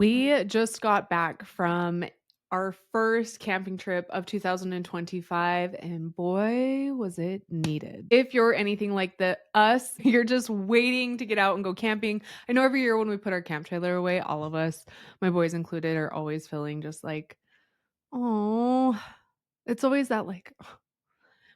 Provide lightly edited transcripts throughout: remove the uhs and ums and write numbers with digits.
We just got back from our first camping trip of 2025 and boy was it needed. If you're anything like the us, you're just waiting to get out and go camping. I know every year when we put our camp trailer away, all of us, my boys included, are always feeling just like, oh, it's always that like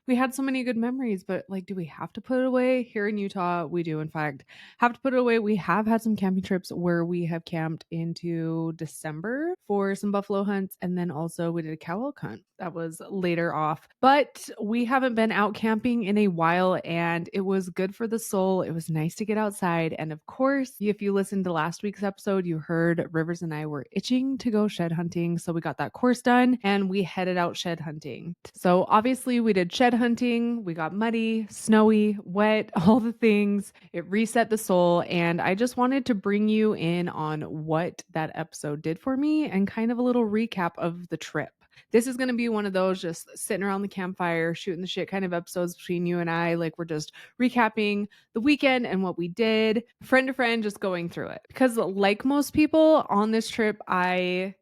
we had so many good memories, but, like, do we have to put it away? Here in Utah, we do, in fact, have to put it away. We have had some camping trips where we have camped into December for some buffalo hunts, and then also we did a cow elk hunt. That was later off. But we haven't been out camping in a while, and it was good for the soul. It was nice to get outside, and of course, if you listened to last week's episode, you heard Rivers and I were itching to go shed hunting, so we got that course done, and we headed out shed hunting. So, obviously, we did shed hunting. We got muddy, snowy, wet, all the things. It reset the soul. And I just wanted to bring you in on what that episode did for me and kind of a little recap of the trip. This is going to be one of those just sitting around the campfire, shooting the shit kind of episodes between you and I. Like we're just recapping the weekend and what we did, friend to friend, just going through it. Because, like most people on this trip, I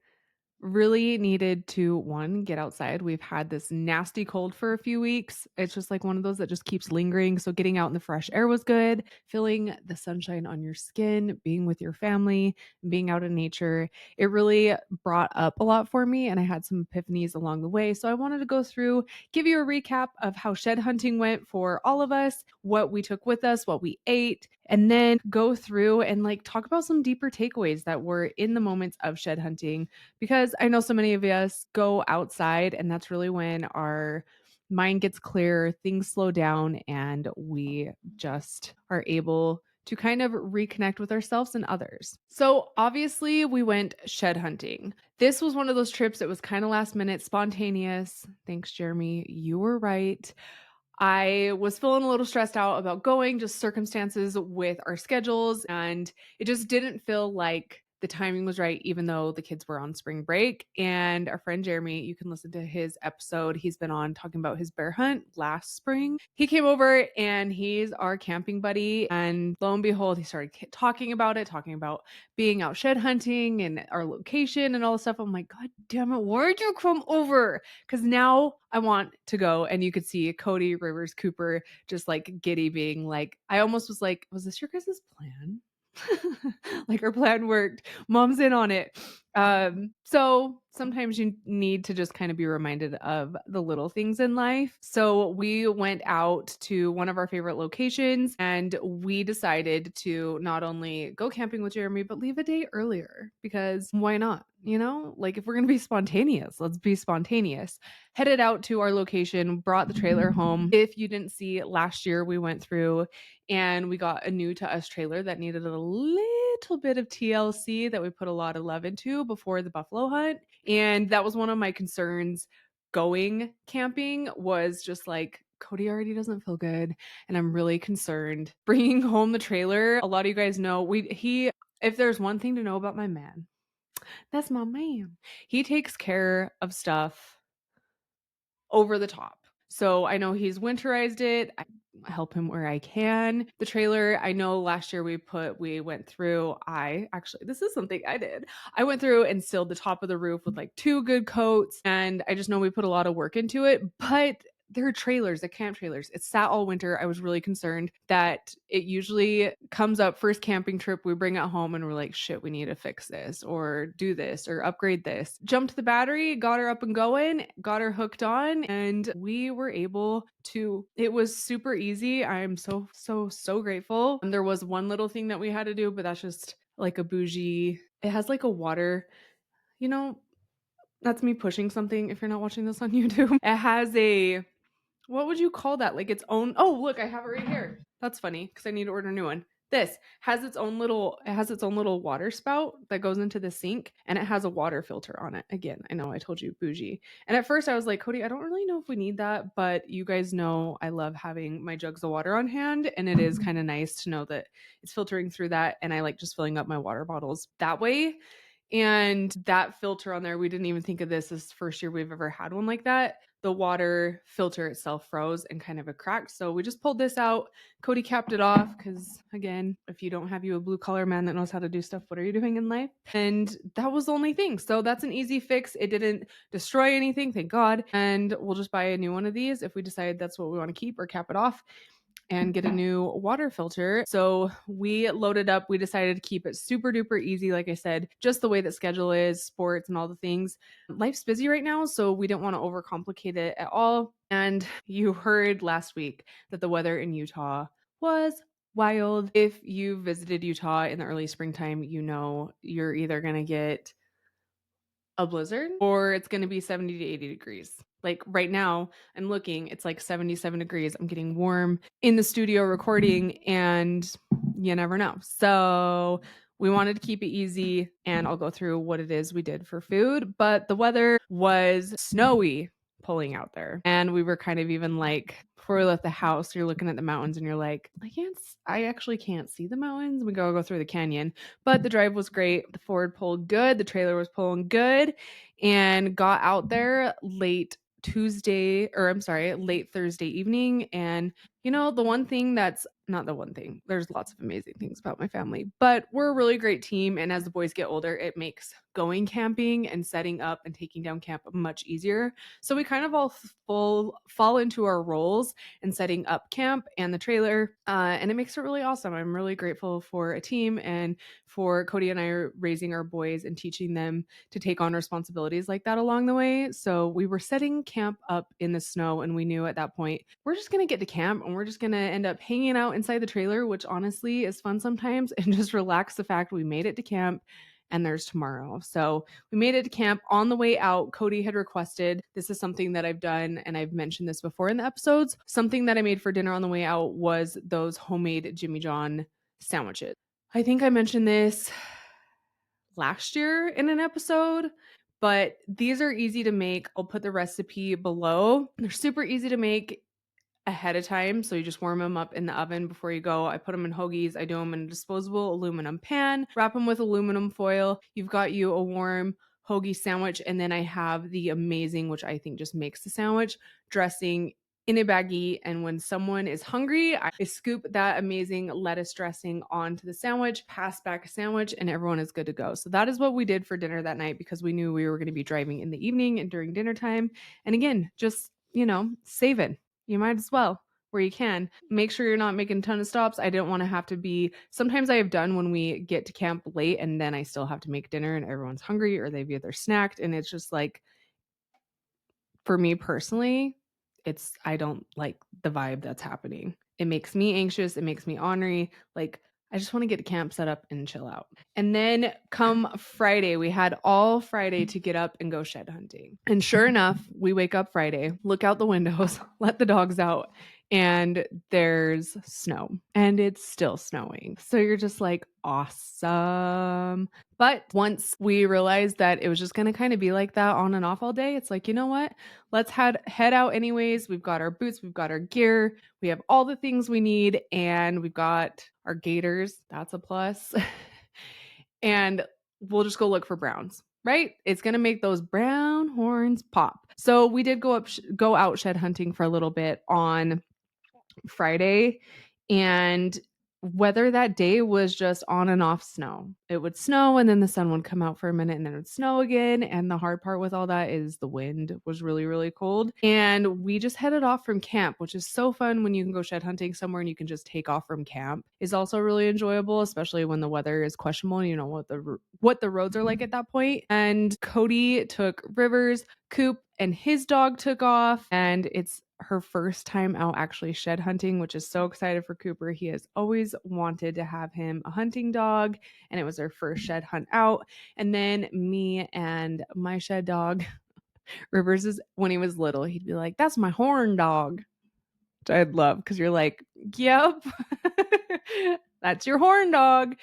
really needed to get outside. We've had this nasty cold for a few weeks. It's just like one of those that just keeps lingering. So getting out in the fresh air was good. Feeling the sunshine on your skin, being with your family, being out in nature, it really brought up a lot for me. And I had some epiphanies along the way. So I wanted to go through, give you a recap of how shed hunting went for all of us, what we took with us, what we ate, and then go through and like talk about some deeper takeaways that were in the moments of shed hunting, because I know so many of us go outside and that's really when our mind gets clear, things slow down, and we just are able to kind of reconnect with ourselves and others. So, obviously, we went shed hunting. This was one of those trips that was kind of last minute, spontaneous. Thanks, Jeremy. You were right. I was feeling a little stressed out about going, just circumstances with our schedules, and it just didn't feel like the timing was right, even though the kids were on spring break. And our friend Jeremy, you can listen to his episode. He's been on talking about his bear hunt last spring. He came over and he's our camping buddy. And lo and behold, he started talking about it, talking about being out shed hunting and our location and all this stuff. I'm like, God damn it, where'd you come over? Because now I want to go. And you could see Cody, Rivers, Cooper just like giddy being like, I almost was like, was this your guys' plan? Like our plan worked. Mom's in on it. So sometimes you need to just kind of be reminded of the little things in life. So we went out to one of our favorite locations and we decided to not only go camping with Jeremy, but leave a day earlier because why not? You know, like if we're going to be spontaneous, let's be spontaneous. Headed out to our location, brought the trailer home. If you didn't see last year, we went through and we got a new to us trailer that needed a little bit of TLC that we put a lot of love into before the buffalo hunt. And that was one of my concerns going camping was just like, Cody already doesn't feel good. And I'm really concerned bringing home the trailer. A lot of you guys know if there's one thing to know about my man, that's my man. He takes care of stuff over the top. So I know he's winterized it. I help him where I can. The trailer, I know last year we went through, this is something I did. I went through and sealed the top of the roof with like 2 good coats. And I just know we put a lot of work into it, but they're trailers, they're camp trailers. It sat all winter. I was really concerned that it usually comes up first camping trip. We bring it home and we're like, shit, we need to fix this or do this or upgrade this. Jumped the battery, got her up and going, got her hooked on, and we were able to, it was super easy. I'm so, so, so grateful. And there was one little thing that we had to do, but that's just like a bougie. It has like a water, you know, that's me pushing something if you're not watching this on YouTube. It has what would you call that? Like its own, oh, look, I have it right here. That's funny because I need to order a new one. This has its own little water spout that goes into the sink and it has a water filter on it. Again, I know I told you bougie. And at first I was like, Cody, I don't really know if we need that, but you guys know I love having my jugs of water on hand and it is kind of nice to know that it's filtering through that and I like just filling up my water bottles that way. And that filter on there, we didn't even think of this as the first year we've ever had one like that. the water filter itself froze and kind of a cracked. So we just pulled this out. Cody capped it off because, again, if you don't have you a blue collar man that knows how to do stuff, what are you doing in life? And that was the only thing. So that's an easy fix. It didn't destroy anything, thank God. And we'll just buy a new one of these if we decide that's what we want to keep or cap it off, and get a new water filter. So we loaded up. We decided to keep it super duper easy. Like I said, just the way that schedule is, sports and all the things. Life's busy right now, so we didn't want to overcomplicate it at all. And you heard last week that the weather in Utah was wild. If you visited Utah in the early springtime, you know you're either going to get a blizzard or it's going to be 70 to 80 degrees. Like right now, I'm looking, it's like 77 degrees. I'm getting warm in the studio recording, and you never know. So we wanted to keep it easy, and I'll go through what it is we did for food. But the weather was snowy pulling out there. And we were kind of even like, before we left the house, you're looking at the mountains and you're like, I actually can't see the mountains. We go through the canyon. But the drive was great. The Ford pulled good. The trailer was pulling good, and got out there late Thursday evening. And the one thing that's not the one thing, there's lots of amazing things about my family, but we're a really great team. And as the boys get older, it makes going camping and setting up and taking down camp much easier. So we kind of all fall into our roles in setting up camp and the trailer. And it makes it really awesome. I'm really grateful for a team and for Cody and I raising our boys and teaching them to take on responsibilities like that along the way. So we were setting camp up in the snow, and we knew at that point, we're just going to get to camp and we're just going to end up hanging out inside the trailer, which honestly is fun sometimes, and just relax the fact we made it to camp and there's tomorrow. So we made it to camp. On the way out, Cody had requested, this is something that I've done and I've mentioned this before in the episodes, something that I made for dinner on the way out was those homemade Jimmy John sandwiches. I think I mentioned this last year in an episode, but these are easy to make. I'll put the recipe below. They're super easy to make ahead of time. So you just warm them up in the oven before you go. I put them in hoagies. I do them in a disposable aluminum pan, wrap them with aluminum foil. You've got you a warm hoagie sandwich. And then I have the amazing, which I think just makes the sandwich, dressing in a baggie. And when someone is hungry, I scoop that amazing lettuce dressing onto the sandwich, pass back a sandwich, and everyone is good to go. So that is what we did for dinner that night, because we knew we were going to be driving in the evening and during dinner time. And again, just, saving. You might as well, where you can. Make sure you're not making a ton of stops. I didn't want to have to be, sometimes I have done when we get to camp late and then I still have to make dinner and everyone's hungry or they've either snacked, and it's just like, for me personally, I don't like the vibe that's happening. It makes me anxious. It makes me ornery. Like, I just want to get to camp, set up, and chill out. And then come Friday, we had all Friday to get up and go shed hunting. And sure enough, we wake up Friday, look out the windows, let the dogs out, and there's snow. And it's still snowing. So you're just like, awesome. But once we realized that it was just going to kind of be like that on and off all day, it's like, you know what? Let's head out anyways. We've got our boots, we've got our gear, we have all the things we need, and we've got our gaiters. That's a plus. And we'll just go look for browns, right? It's going to make those brown horns pop. So we did go out shed hunting for a little bit on Friday, and weather that day was just on and off snow. It would snow and then the sun would come out for a minute and then it would snow again. And the hard part with all that is the wind was really, really cold. And we just headed off from camp, which is so fun when you can go shed hunting somewhere and you can just take off from camp. Is also really enjoyable, especially when the weather is questionable and you know what the roads are like at that point. And Cody took Rivers, Coop and his dog took off, and it's her first time out actually shed hunting, which is so excited for Cooper. He has always wanted to have him a hunting dog, and it was our first shed hunt out. And then me and my shed dog, Rivers, is when he was little, he'd be like, "That's my horn dog," which I'd love, because you're like, "Yep, that's your horn dog."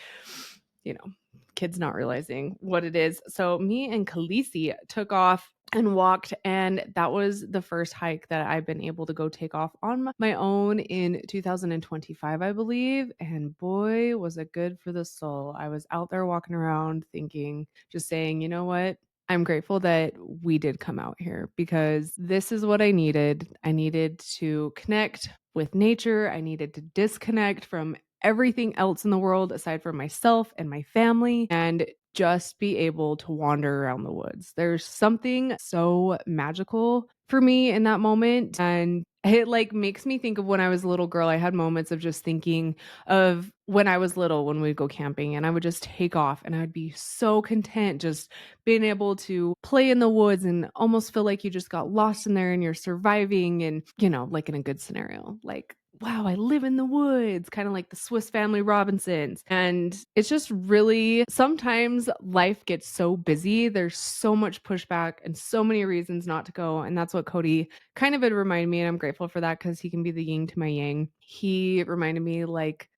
Kids not realizing what it is. So me and Khaleesi took off and walked, and that was the first hike that I've been able to go take off on my own in 2025, I believe. And boy, was it good for the soul. I was out there walking around thinking, just saying, you know what? I'm grateful that we did come out here because this is what I needed. I needed to connect with nature. I needed to disconnect from everything else in the world aside from myself and my family and just be able to wander around the woods. There's something so magical for me in that moment. And it like makes me think of when I was a little girl. I had moments of just thinking of when I was little, when we'd go camping and I would just take off and I'd be so content just being able to play in the woods and almost feel like you just got lost in there and you're surviving and, like in a good scenario. Like, wow, I live in the woods, kind of like the Swiss Family Robinsons. And it's just really sometimes life gets so busy. There's so much pushback and so many reasons not to go. And that's what Cody kind of had reminded me. And I'm grateful for that because he can be the yin to my yang. He reminded me, like,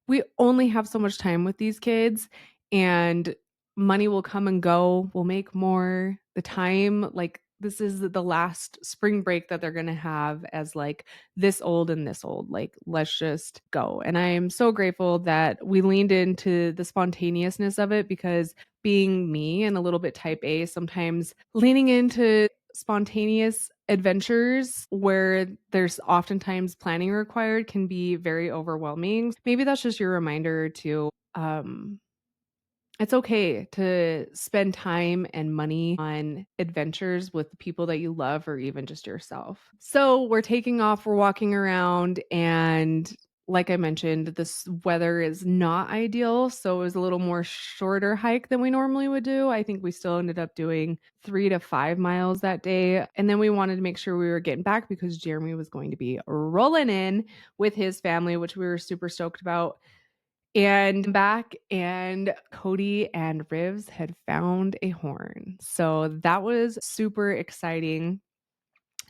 we only have so much time with these kids and money will come and go. We'll make more. The time, like, this is the last spring break that they're going to have as like this old and this old. Like, let's just go. And I am so grateful that we leaned into the spontaneousness of it because being me and a little bit type A, sometimes leaning into spontaneous adventures where there's oftentimes planning required can be very overwhelming. Maybe that's just your reminder to it's okay to spend time and money on adventures with the people that you love or even just yourself. So we're taking off, we're walking around, and like I mentioned, this weather is not ideal. So it was a little more shorter hike than we normally would do. I think we still ended up doing 3 to 5 miles that day. And then we wanted to make sure we were getting back because Jeremy was going to be rolling in with his family, which we were super stoked about. And back, and Cody and Rivs had found a horn. So that was super exciting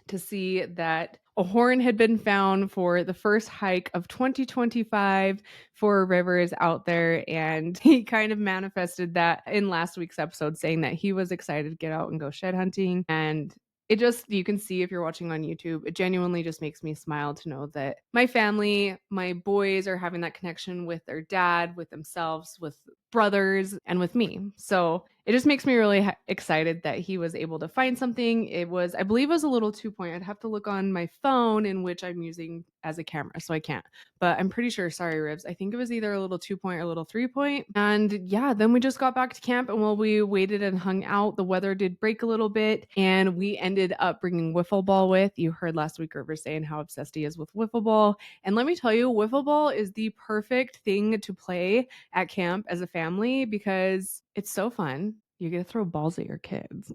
to see that a horn had been found for the first hike of 2025 for Rivers out there. And he kind of manifested that in last week's episode, saying that he was excited to get out and go shed hunting. And it just, you can see if you're watching on YouTube, it genuinely just makes me smile to know that my family, my boys are having that connection with their dad, with themselves, with brothers, and with me. So it just makes me really excited that he was able to find something. It was, I believe it was a little 2 point. I'd have to look on my phone, in which I'm using as a camera, so I can't. But I'm pretty sure, sorry, Ribs, I think it was either a little 2 point or a little 3 point. And yeah, then we just got back to camp, and while we waited and hung out, the weather did break a little bit, and we ended up bringing wiffle ball with. You heard last week River saying how obsessed he is with wiffle ball. And let me tell you, wiffle ball is the perfect thing to play at camp as a family because it's so fun. You get to throw balls at your kids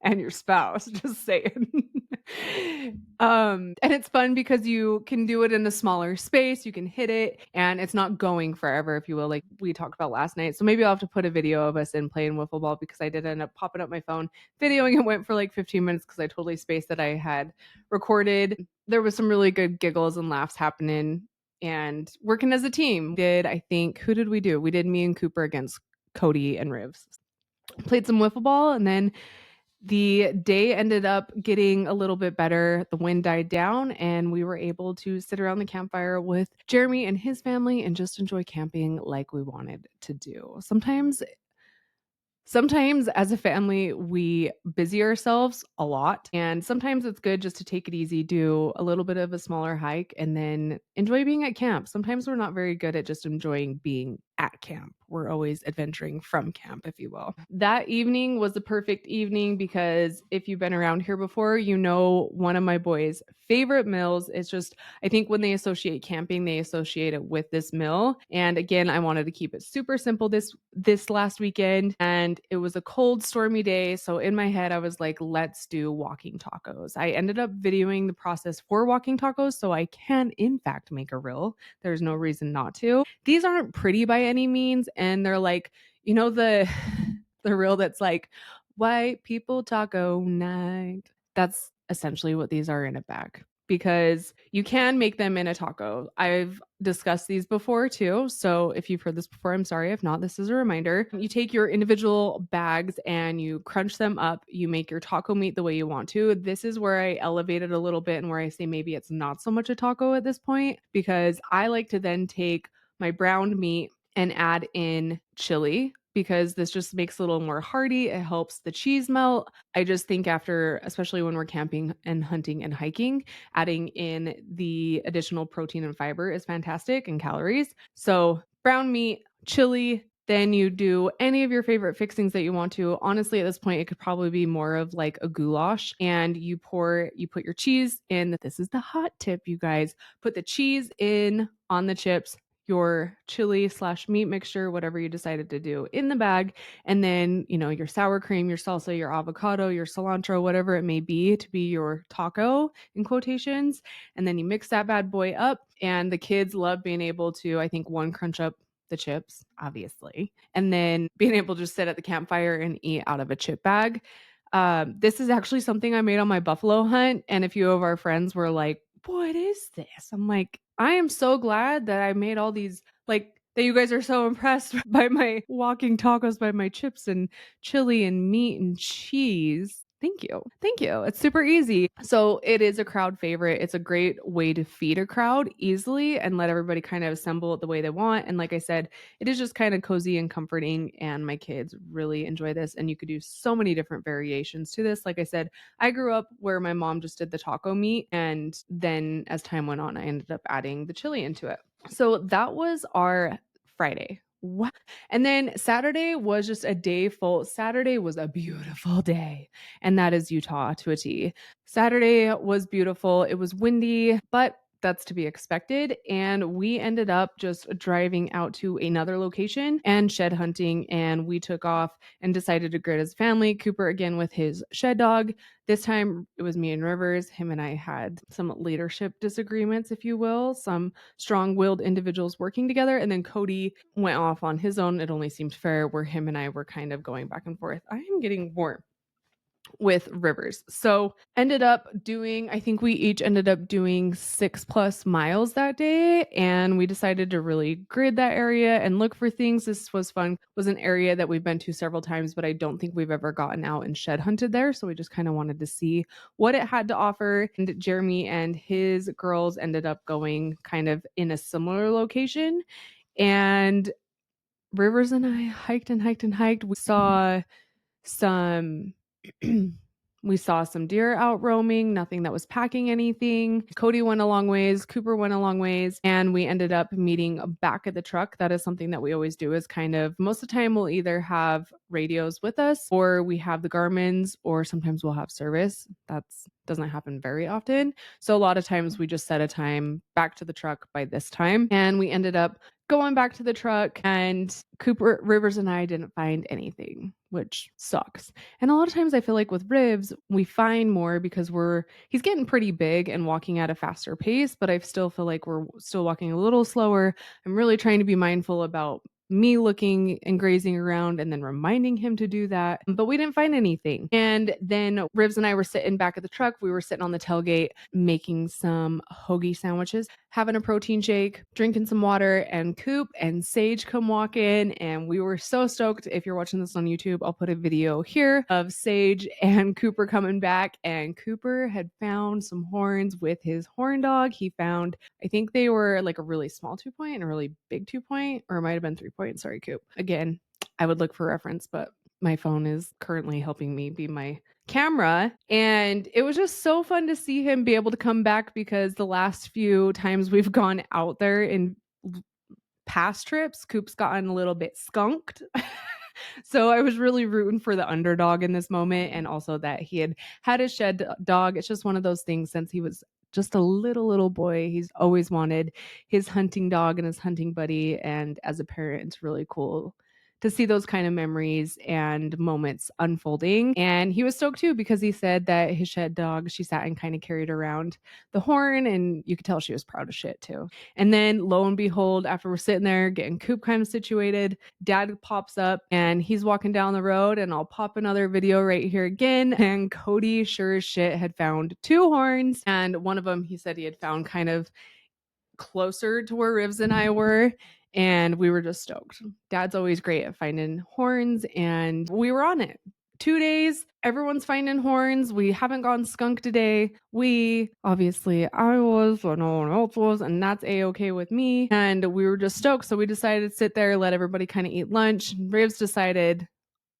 and your spouse, just saying. And it's fun because you can do it in a smaller space, you can hit it, and it's not going forever, if you will, like we talked about last night. So maybe I'll have to put a video of us in playing wiffle ball because I did end up popping up my phone, videoing it, went for like 15 minutes because I totally spaced that I had recorded. There was some really good giggles and laughs happening and working as a team. I think, who did we do? We did me and Cooper against Cody and Rivs. Played some wiffle ball, and then the day ended up getting a little bit better. The wind died down, and we were able to sit around the campfire with Jeremy and his family and just enjoy camping like we wanted to do. Sometimes as a family, we busy ourselves a lot, and sometimes it's good just to take it easy, do a little bit of a smaller hike, and then enjoy being at camp. Sometimes we're not very good at just enjoying being at camp. We're always adventuring from camp, if you will. That evening was the perfect evening because if you've been around here before, you know one of my boys' favorite meals is just, I think when they associate camping, they associate it with this meal. And again, I wanted to keep it super simple this last weekend, and it was a cold, stormy day. So in my head, I was like, let's do walking tacos. I ended up videoing the process for walking tacos, so I can in fact make a reel. There's no reason not to. These aren't pretty by any means, and they're like, the the reel that's like white people taco night. That's essentially what these are in a bag, because you can make them in a taco. I've discussed these before too. So if you've heard this before, I'm sorry. If not, this is a reminder. You take your individual bags and you crunch them up. You make your taco meat the way you want to. This is where I elevate it a little bit and where I say maybe it's not so much a taco at this point, because I like to then take my browned meat and add in chili, because this just makes it a little more hearty. It helps the cheese melt. I just think after, especially when we're camping and hunting and hiking, adding in the additional protein and fiber is fantastic and calories. So, brown meat, chili, then you do any of your favorite fixings that you want to. Honestly, at this point, it could probably be more of like a goulash. And you put your cheese in. This is the hot tip, you guys. Put the cheese in on the chips, your chili slash meat mixture, whatever you decided to do in the bag. And then, your sour cream, your salsa, your avocado, your cilantro, whatever it may be to be your taco in quotations. And then you mix that bad boy up. And the kids love being able to, I think, one, crunch up the chips, obviously, and then being able to just sit at the campfire and eat out of a chip bag. This is actually something I made on my buffalo hunt. And a few of our friends were like, what is this? I'm like, I am so glad that I made all these, like, that you guys are so impressed by my walking tacos, by my chips and chili and meat and cheese. Thank you. Thank you. It's super easy. So it is a crowd favorite. It's a great way to feed a crowd easily and let everybody kind of assemble it the way they want. And like I said, it is just kind of cozy and comforting. And my kids really enjoy this. And you could do so many different variations to this. Like I said, I grew up where my mom just did the taco meat. And then as time went on, I ended up adding the chili into it. So that was our Friday. Wow. And then Saturday was just a day full. Saturday was a beautiful day, and that is Utah to a T. Saturday was beautiful. It was windy, but that's to be expected. And we ended up just driving out to another location and shed hunting. And we took off and decided to grid as family. Cooper again with his shed dog. This time it was me and Rivers. Him and I had some leadership disagreements, if you will, some strong willed individuals working together. And then Cody went off on his own. It only seemed fair where him and I were kind of going back and forth. I am getting warm with Rivers. So I think we each ended up doing 6+ miles that day. And we decided to really grid that area and look for things. This was fun. It was an area that we've been to several times, but I don't think we've ever gotten out and shed hunted there. So we just kind of wanted to see what it had to offer. And Jeremy and his girls ended up going kind of in a similar location. And Rivers and I hiked and hiked and hiked. Some we saw some deer out roaming, nothing that was packing anything. Cody went a long ways, Cooper went a long ways, and we ended up meeting back at the truck. That is something that we always do, is kind of most of the time we'll either have radios with us or we have the Garmin's, or sometimes we'll have service. That's doesn't happen very often. So a lot of times we just set a time back to the truck by this time, and we ended up going back to the truck, and Cooper, Rivers, and I didn't find anything, which sucks. And a lot of times I feel like with Rivs, we find more because he's getting pretty big and walking at a faster pace, but I still feel like we're still walking a little slower. I'm really trying to be mindful about me looking and grazing around and then reminding him to do that. But we didn't find anything. And then Ribs and I were sitting back at the truck. We were sitting on the tailgate making some hoagie sandwiches, having a protein shake, drinking some water, and Coop and Sage come walk in. And we were so stoked. If you're watching this on YouTube, I'll put a video here of Sage and Cooper coming back. And Cooper had found some horns with his horn dog. He found, I think they were like a really small 2-point and a really big 2-point, or it might have been 3-point. Sorry, Coop. Again, I would look for reference, but my phone is currently helping me be my camera. And it was just so fun to see him be able to come back, because the last few times we've gone out there in past trips, Coop's gotten a little bit skunked. So I was really rooting for the underdog in this moment, and also that he had a shed dog. It's just one of those things, since he was just a little boy, he's always wanted his hunting dog and his hunting buddy. And as a parent, it's really cool to see those kind of memories and moments unfolding. And he was stoked too, because he said that his shed dog, she sat and kind of carried around the horn, and you could tell she was proud of shit too. And then lo and behold, after we're sitting there getting Coop kind of situated, Dad pops up and he's walking down the road, and I'll pop another video right here again. And Cody sure as shit had found 2 horns, and one of them he said he had found kind of closer to where Rivs and I were. And we were just stoked. Dad's always great at finding horns, and we were on it. 2 days, everyone's finding horns. We haven't gotten skunked today. I was, so no one else was, and that's A-okay with me. And we were just stoked. So we decided to sit there, let everybody kind of eat lunch. Raves decided,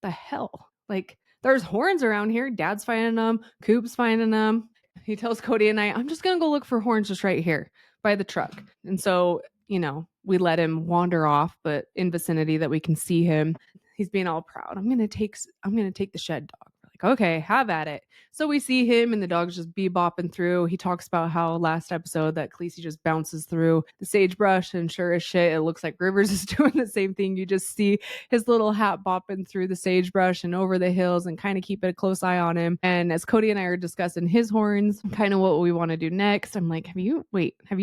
the hell? Like, there's horns around here. Dad's finding them. Coop's finding them. He tells Cody and I, I'm just going to go look for horns just right here by the truck. And so, we let him wander off, but in vicinity that we can see him. He's being all proud. I'm going to take the shed dog. We're like, okay, have at it. So we see him and the dog's just bebopping through. He talks about how last episode that Khaleesi just bounces through the sagebrush, and sure as shit, it looks like Rivers is doing the same thing. You just see his little hat bopping through the sagebrush and over the hills and kind of keep a close eye on him. And as Cody and I are discussing his horns, kind of what we want to do next, I'm like, have you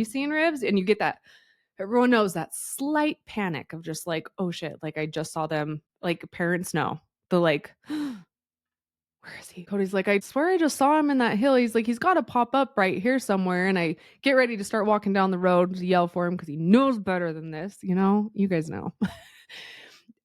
seen Rivs? And you get that, everyone knows that slight panic of just like, oh shit, like I just saw them. Like parents know the like, where is he? Cody's like, I swear I just saw him in that hill. He's like, he's got to pop up right here somewhere. And I get ready to start walking down the road to yell for him because he knows better than this. You guys know.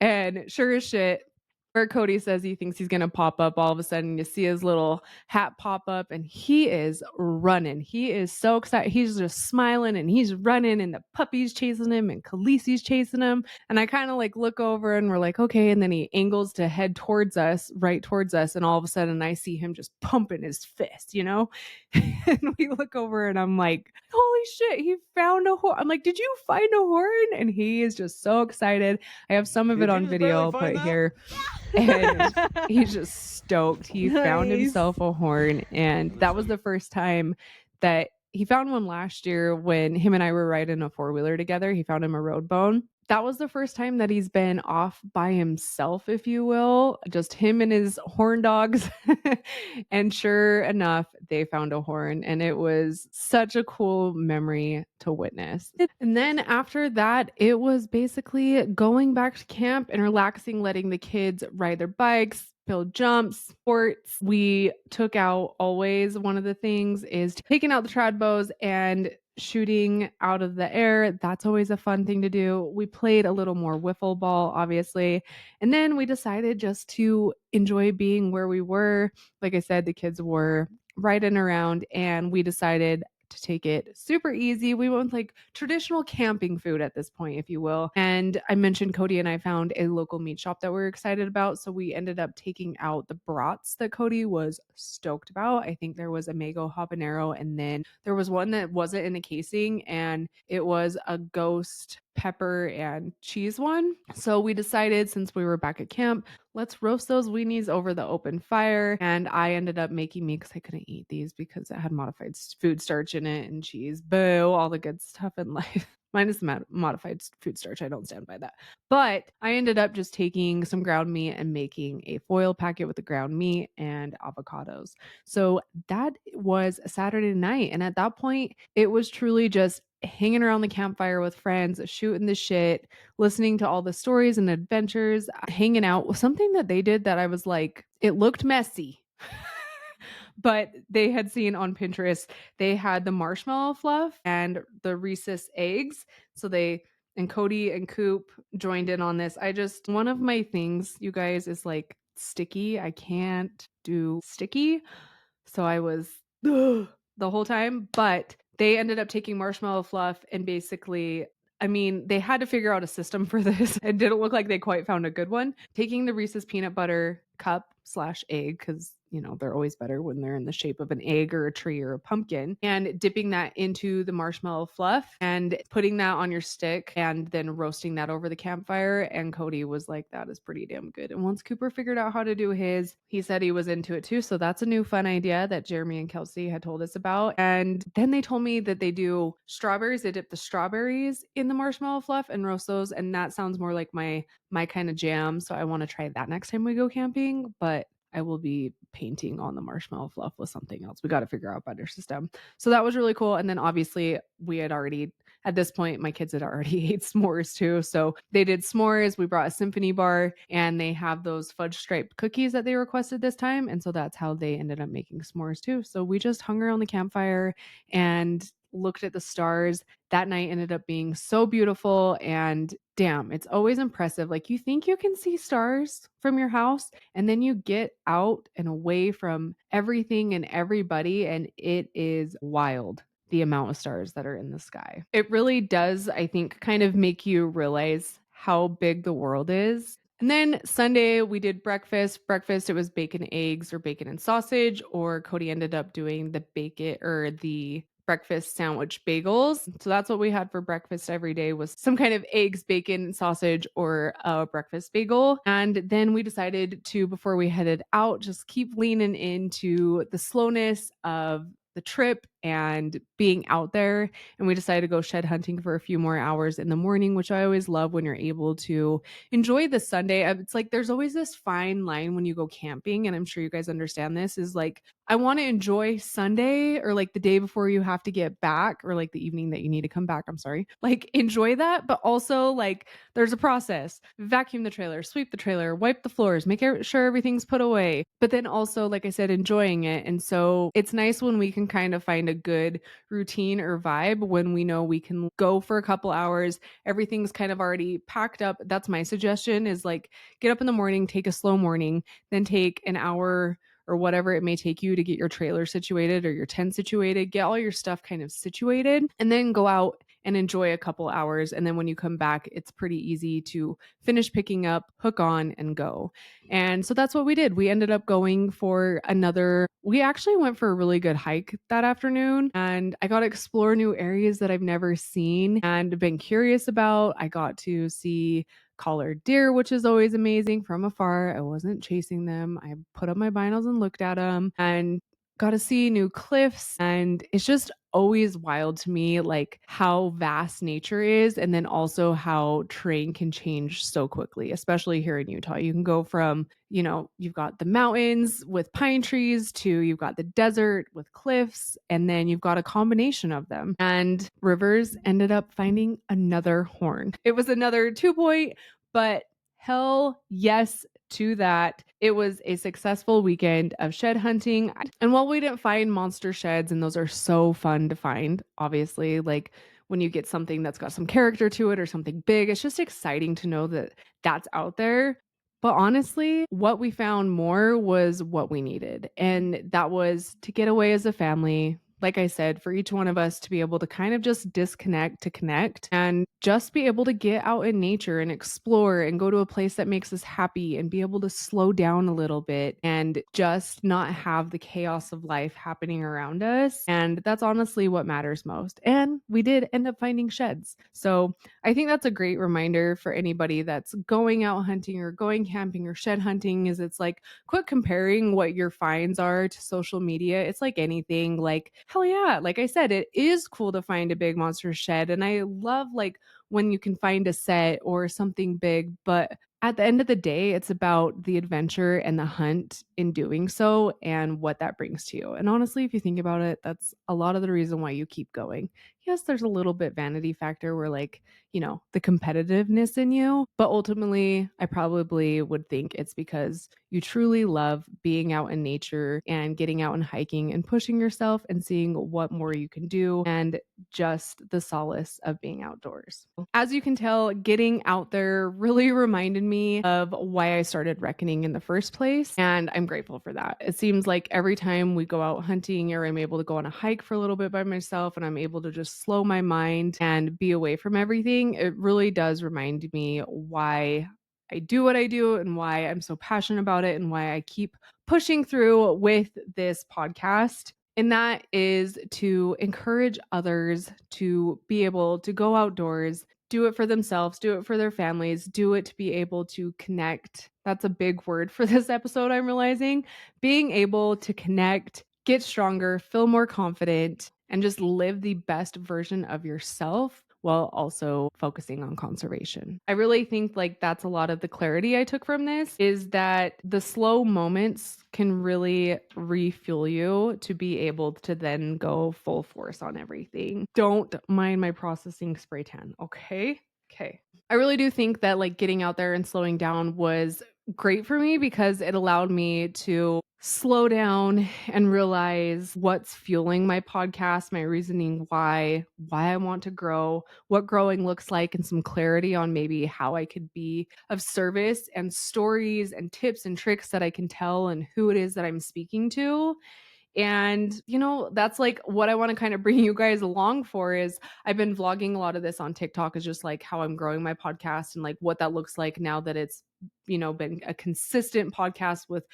And sure as shit, where Cody says he thinks he's going to pop up, all of a sudden you see his little hat pop up and he is running. He is so excited. He's just smiling and he's running, and the puppy's chasing him and Khaleesi's chasing him. And I kind of like look over and we're like, okay. And then he angles to head right towards us. And all of a sudden I see him just pumping his fist, and we look over and I'm like, holy shit, he found a horn. I'm like, did you find a horn? And he is just so excited. I have some of it on video I'll put here. And he's just stoked. He found himself a horn. And that was the first time that he found one last year when him and I were riding a 4-wheeler together. He found him a road bone. That was the first time that he's been off by himself, if you will, just him and his horn dogs. And sure enough, they found a horn, and it was such a cool memory to witness. And then after that, it was basically going back to camp and relaxing, letting the kids ride their bikes, build jumps, sports. We took out, always one of the things is taking out the trad bows and shooting out of the air. That's always a fun thing to do. We played a little more wiffle ball, obviously. And then we decided just to enjoy being where we were. Like I said, the kids were riding around, and we decided to take it super easy. We went with like traditional camping food at this point, if you will. And I mentioned Cody and I found a local meat shop that we're excited about. So we ended up taking out the brats that Cody was stoked about. I think there was a mango habanero, and then there was one that wasn't in a casing, and it was a ghost pepper and cheese one. So we decided, since we were back at camp, let's roast those weenies over the open fire. And I ended up making me, because I couldn't eat these because it had modified food starch in it and cheese. Boo, all the good stuff in life. Minus the modified food starch. I don't stand by that. But I ended up just taking some ground meat and making a foil packet with the ground meat and avocados. So that was a Saturday night. And at that point, it was truly just hanging around the campfire with friends, shooting the shit, listening to all the stories and adventures, hanging out with something that they did that I was like, it looked messy. But they had seen on Pinterest, they had the marshmallow fluff and the Reese's eggs. So and Cody and Coop joined in on this. One of my things, you guys, is like sticky. I can't do sticky. So I was the whole time, but they ended up taking marshmallow fluff and basically, they had to figure out a system for this. It didn't look like they quite found a good one. Taking the Reese's peanut butter cup/egg, because they're always better when they're in the shape of an egg or a tree or a pumpkin, and dipping that into the marshmallow fluff and putting that on your stick and then roasting that over the campfire. And Cody was like, that is pretty damn good. And once Cooper figured out how to do his, he said he was into it too. So that's a new fun idea that Jeremy and Kelsey had told us about. And then they told me that they do strawberries. They dip the strawberries in the marshmallow fluff and roast those. And that sounds more like my kind of jam. So I want to try that next time we go camping. But I will be painting on the marshmallow fluff with something else. We got to figure out a better system. So that was really cool. And then obviously at this point, my kids had already ate s'mores too. So they did s'mores. We brought a symphony bar, and they have those fudge striped cookies that they requested this time. And so that's how they ended up making s'mores too. So we just hung around the campfire and looked at the stars. That night ended up being so beautiful, and damn, it's always impressive. Like, you think you can see stars from your house, and then you get out and away from everything and everybody, and it is wild the amount of stars that are in the sky. It really does, I think, kind of make you realize how big the world is. And then Sunday, we did breakfast. Breakfast, it was bacon, eggs, or bacon and sausage, or Cody ended up doing the bacon or the breakfast sandwich bagels. So that's what we had for breakfast every day, was some kind of eggs, bacon, sausage, or a breakfast bagel. And then we decided to, before we headed out, just keep leaning into the slowness of the trip and being out there. And we decided to go shed hunting for a few more hours in the morning, which I always love when you're able to enjoy the Sunday. It's like there's always this fine line when you go camping, and I'm sure you guys understand this, is like, I want to enjoy Sunday, or like the day before you have to get back, or like the evening that you need to come back. I'm sorry. Like, enjoy that, but also like there's a process. Vacuum the trailer, sweep the trailer, wipe the floors, sure everything's put away. But then also, like I said, enjoying it. And so it's nice when we can kind of find a good routine or vibe when we know we can go for a couple hours. Everything's kind of already packed up. That's my suggestion, is like, get up in the morning, take a slow morning, then take an hour or whatever it may take you to get your trailer situated or your tent situated, get all your stuff kind of situated, and then go out and enjoy a couple hours. And then when you come back, it's pretty easy to finish picking up, hook on, and go. And so that's what we did. We ended up going for we actually went for a really good hike that afternoon, and I got to explore new areas that I've never seen and been curious about. I got to see collared deer, which is always amazing from afar. I wasn't chasing them. I put up my binos and looked at them, and got to see new cliffs. And it's just always wild to me, like how vast nature is, and then also how terrain can change so quickly, especially here in Utah. You can go from, you've got the mountains with pine trees, to you've got the desert with cliffs, and then you've got a combination of them. And Rivers ended up finding another horn. It was another 2 point, but hell yes to that. It was a successful weekend of shed hunting. And while we didn't find monster sheds, and those are so fun to find, obviously, like when you get something that's got some character to it or something big, it's just exciting to know that that's out there. But honestly, what we found more was what we needed. And that was to get away as a family. Like I said, for each one of us to be able to kind of just disconnect to connect, and just be able to get out in nature and explore and go to a place that makes us happy, and be able to slow down a little bit and just not have the chaos of life happening around us. And that's honestly what matters most. And we did end up finding sheds. So I think that's a great reminder for anybody that's going out hunting or going camping or shed hunting, is it's like, quit comparing what your finds are to social media. It's like anything, like, hell yeah, like I said, it is cool to find a big monster shed, and I love like when you can find a set or something big, but at the end of the day, it's about the adventure and the hunt in doing so, and what that brings to you. And honestly, if you think about it, that's a lot of the reason why you keep going. Yes, there's a little bit vanity factor where, like, the competitiveness in you, but ultimately, I probably would think it's because you truly love being out in nature and getting out and hiking and pushing yourself and seeing what more you can do, and just the solace of being outdoors. As you can tell, getting out there really reminded me of why I started reckoning in the first place, and I'm grateful for that. It seems like every time we go out hunting, or I'm able to go on a hike for a little bit by myself, and I'm able to just slow my mind and be away from everything, it really does remind me why I do what I do, and why I'm so passionate about it, and why I keep pushing through with this podcast. And that is to encourage others to be able to go outdoors, do it for themselves, do it for their families, do it to be able to connect. That's a big word for this episode, I'm realizing. Being able to connect, get stronger, feel more confident, and just live the best version of yourself, while also focusing on conservation. I really think like that's a lot of the clarity I took from this, is that the slow moments can really refuel you to be able to then go full force on everything. Don't mind my processing spray tan, okay? Okay. I really do think that like getting out there and slowing down was great for me because it allowed me to slow down and realize what's fueling my podcast, my reasoning why I want to grow, what growing looks like, and some clarity on maybe how I could be of service, and stories and tips and tricks that I can tell, and who it is that I'm speaking to. And, that's like what I want to kind of bring you guys along for is I've been vlogging a lot of this on TikTok, is just like how I'm growing my podcast and like what that looks like now that it's, been a consistent podcast with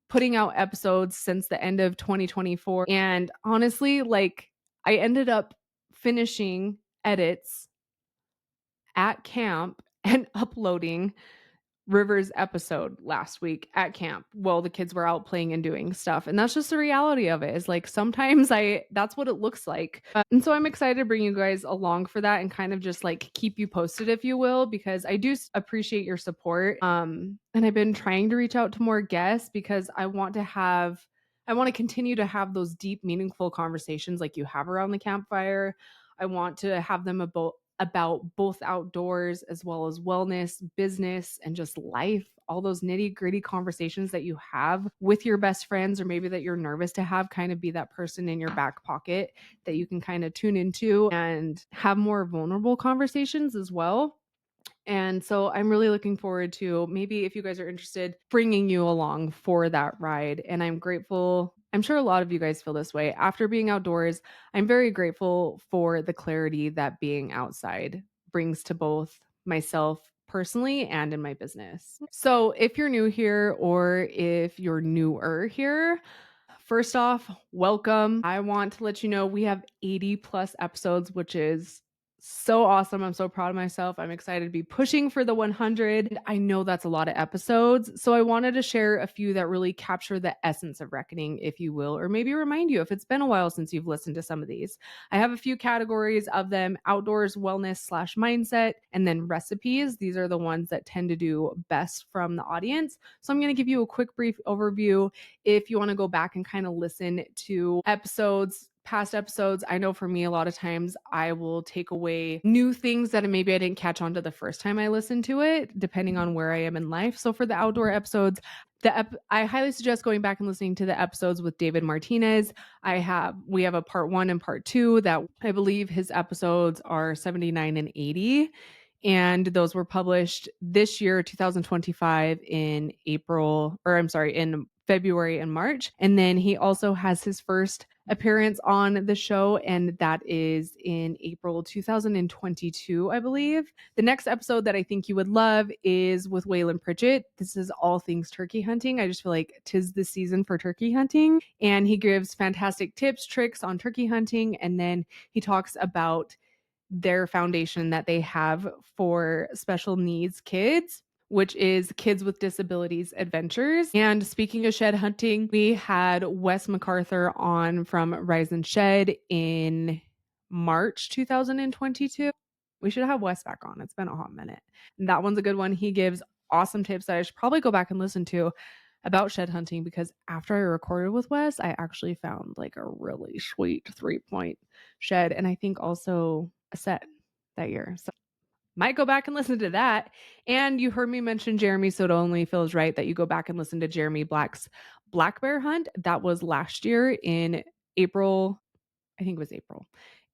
putting out episodes since the end of 2024. And honestly, like I ended up finishing edits at camp and uploading River's episode last week at camp while the kids were out playing and doing stuff. And that's just the reality of it, is like sometimes that's what it looks like. And so I'm excited to bring you guys along for that and kind of just like keep you posted, if you will, because I do appreciate your support. And I've been trying to reach out to more guests because I want to continue to have those deep, meaningful conversations like you have around the campfire. I want to have them about both outdoors as well as wellness, business, and just life. All those nitty gritty conversations that you have with your best friends, or maybe that you're nervous to have, kind of be that person in your back pocket that you can kind of tune into and have more vulnerable conversations as well. And so I'm really looking forward to, maybe if you guys are interested, bringing you along for that ride. And I'm grateful. I'm sure a lot of you guys feel this way. After being outdoors, I'm very grateful for the clarity that being outside brings to both myself personally and in my business. So if you're new here, or if you're newer here, first off, welcome. I want to let you know we have 80 plus episodes, which is so awesome. I'm so proud of myself. I'm excited to be pushing for the 100. I know that's a lot of episodes. So I wanted to share a few that really capture the essence of reckoning, if you will, or maybe remind you if it's been a while since you've listened to some of these. I have a few categories of them: outdoors, wellness/mindset, and then recipes. These are the ones that tend to do best from the audience. So I'm going to give you a quick, brief overview. If you want to go back and kind of listen to past episodes, I know for me, a lot of times I will take away new things that maybe I didn't catch on to the first time I listened to it, depending on where I am in life. So for the outdoor episodes, I highly suggest going back and listening to the episodes with David Martinez. We have a part 1 and part 2 that I believe his episodes are 79 and 80. And those were published this year, 2025, in in February and March. And then he also has his first appearance on the show, and that is in April 2022, I believe. The next episode that I think you would love is with Waylon Pritchett. This is all things turkey hunting. I just feel like 'tis the season for turkey hunting, and he gives fantastic tips, tricks on turkey hunting, and then he talks about their foundation that they have for special needs kids, which is Kids with Disabilities Adventures. And speaking of shed hunting, we had Wes MacArthur on from Rise and Shed in March 2022. We should have Wes back on. It's been a hot minute. And that one's a good one. He gives awesome tips that I should probably go back and listen to about shed hunting, because after I recorded with Wes, I actually found like a really sweet 3-point shed, and I think also a set that year. So might go back and listen to that. And you heard me mention Jeremy, so it only feels right that you go back and listen to Jeremy Black's black bear hunt. That was last year in April. I think it was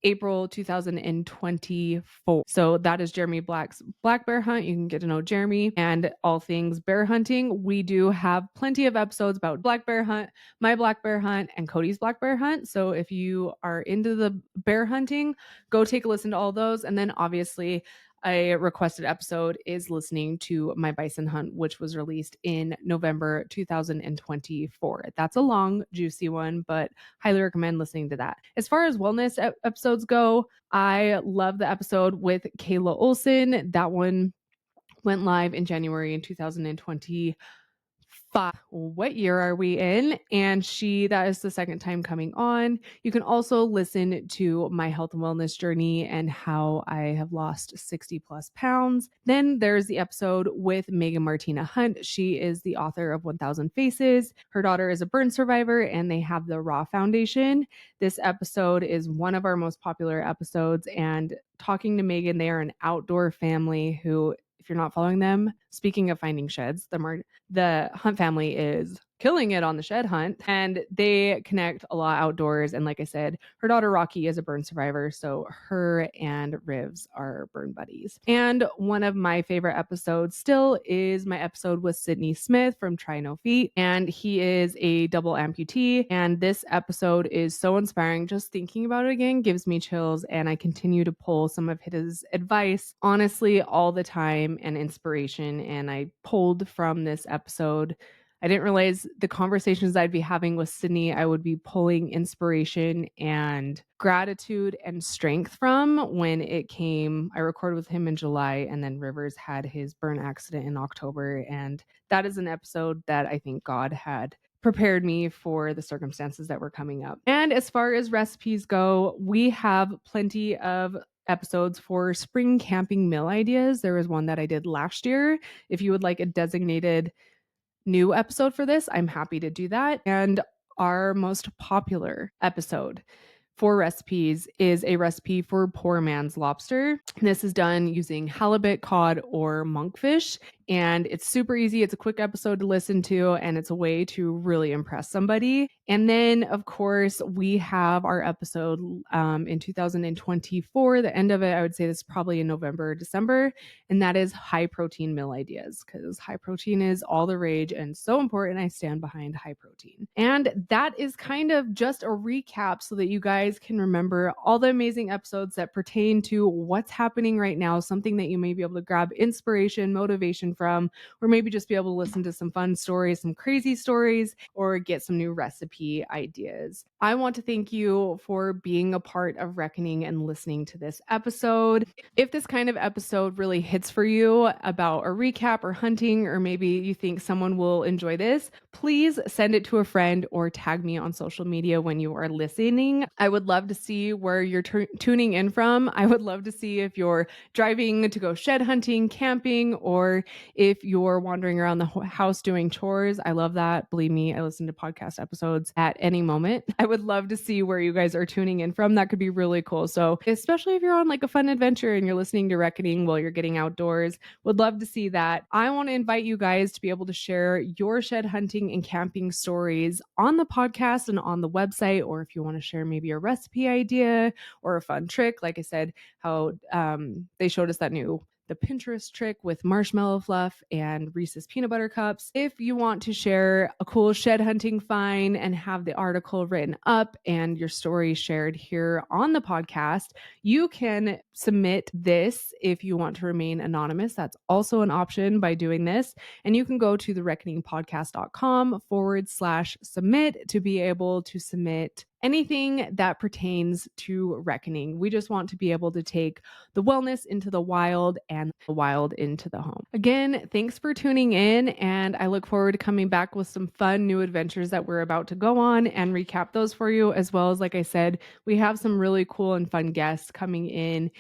April 2024. So that is Jeremy Black's black bear hunt. You can get to know Jeremy and all things bear hunting. We do have plenty of episodes about black bear hunt, my black bear hunt, and Cody's black bear hunt. So if you are into the bear hunting, go take a listen to all those. And then obviously a requested episode is listening to my bison hunt, which was released in November 2024. That's a long, juicy one, but highly recommend listening to that. As far as wellness episodes go, I love the episode with Kayla Olson. That one went live in January in 2020. What year are we in? And that is the second time coming on. You can also listen to my health and wellness journey and how I have lost 60 plus pounds. Then there's the episode with Megan Martina Hunt. She is the author of 1000 Faces. Her daughter is a burn survivor, and they have the Raw Foundation. This episode is one of our most popular episodes, and talking to Megan, they are an outdoor family who, if you're not following them. Speaking of finding sheds, the Hunt family is killing it on the shed hunt, and they connect a lot outdoors. And like I said, her daughter Rocky is a burn survivor, so her and Rivs are burn buddies. And one of my favorite episodes still is my episode with Sydney Smith from Try No Feet, and he is a double amputee. And this episode is so inspiring. Just thinking about it again gives me chills, and I continue to pull some of his advice honestly all the time and inspiration. And I pulled from this episode, I didn't realize the conversations I'd be having with Sydney, I would be pulling inspiration and gratitude and strength from when it came. I recorded with him in July, and then Rivers had his burn accident in October. And that is an episode that I think God had prepared me for the circumstances that were coming up. And as far as recipes go, we have plenty of episodes for spring camping meal ideas. There was one that I did last year. If you would like a designated new episode for this, I'm happy to do that. And our most popular episode for recipes is a recipe for poor man's lobster. This is done using halibut, cod, or monkfish, and it's super easy. It's a quick episode to listen to, and it's a way to really impress somebody. And then, of course, we have our episode in 2024. The end of it, I would say this is probably in November or December, and that is high protein meal ideas, because high protein is all the rage and so important. I stand behind high protein. And that is kind of just a recap so that you guys can remember all the amazing episodes that pertain to what's happening right now, something that you may be able to grab inspiration, motivation from, or maybe just be able to listen to some fun stories, some crazy stories, or get some new recipe ideas. I want to thank you for being a part of Reckoning and listening to this episode. If this kind of episode really hits for you about a recap or hunting, or maybe you think someone will enjoy this, please send it to a friend or tag me on social media when you are listening. I would love to see where you're tuning in from. I would love to see if you're driving to go shed hunting, camping, or if you're wandering around the house doing chores. I love that. Believe me, I listen to podcast episodes at any moment. I would love to see where you guys are tuning in from. That could be really cool. So especially if you're on like a fun adventure and you're listening to Reckoning while you're getting outdoors, would love to see that. I want to invite you guys to be able to share your shed hunting and camping stories on the podcast and on the website, or if you want to share maybe a recipe idea or a fun trick. Like I said, how they showed us the Pinterest trick with marshmallow fluff and Reese's peanut butter cups. If you want to share a cool shed hunting find and have the article written up and your story shared here on the podcast, you can submit this if you want to remain anonymous. That's also an option by doing this. And you can go to thereckoningpodcast.com/submit to be able to submit anything that pertains to Reckoning. We just want to be able to take the wellness into the wild and the wild into the home. Again, thanks for tuning in, and I look forward to coming back with some fun new adventures that we're about to go on and recap those for you, as well as, like I said, we have some really cool and fun guests coming in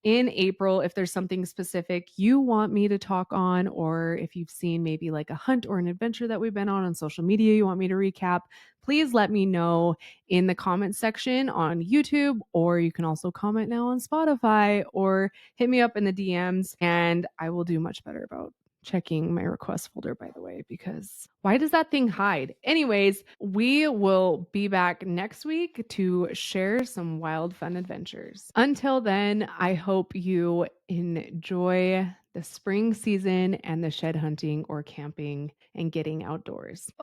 April. If there's something specific you want me to talk on, or if you've seen maybe like a hunt or an adventure that we've been on social media you want me to recap, please let me know in the comments section on YouTube, or you can also comment now on Spotify or hit me up in the DMs, and I will do much better about checking my request folder, by the way, because why does that thing hide? Anyways, we will be back next week to share some wild, fun adventures. Until then, I hope you enjoy the spring season and the shed hunting or camping and getting outdoors.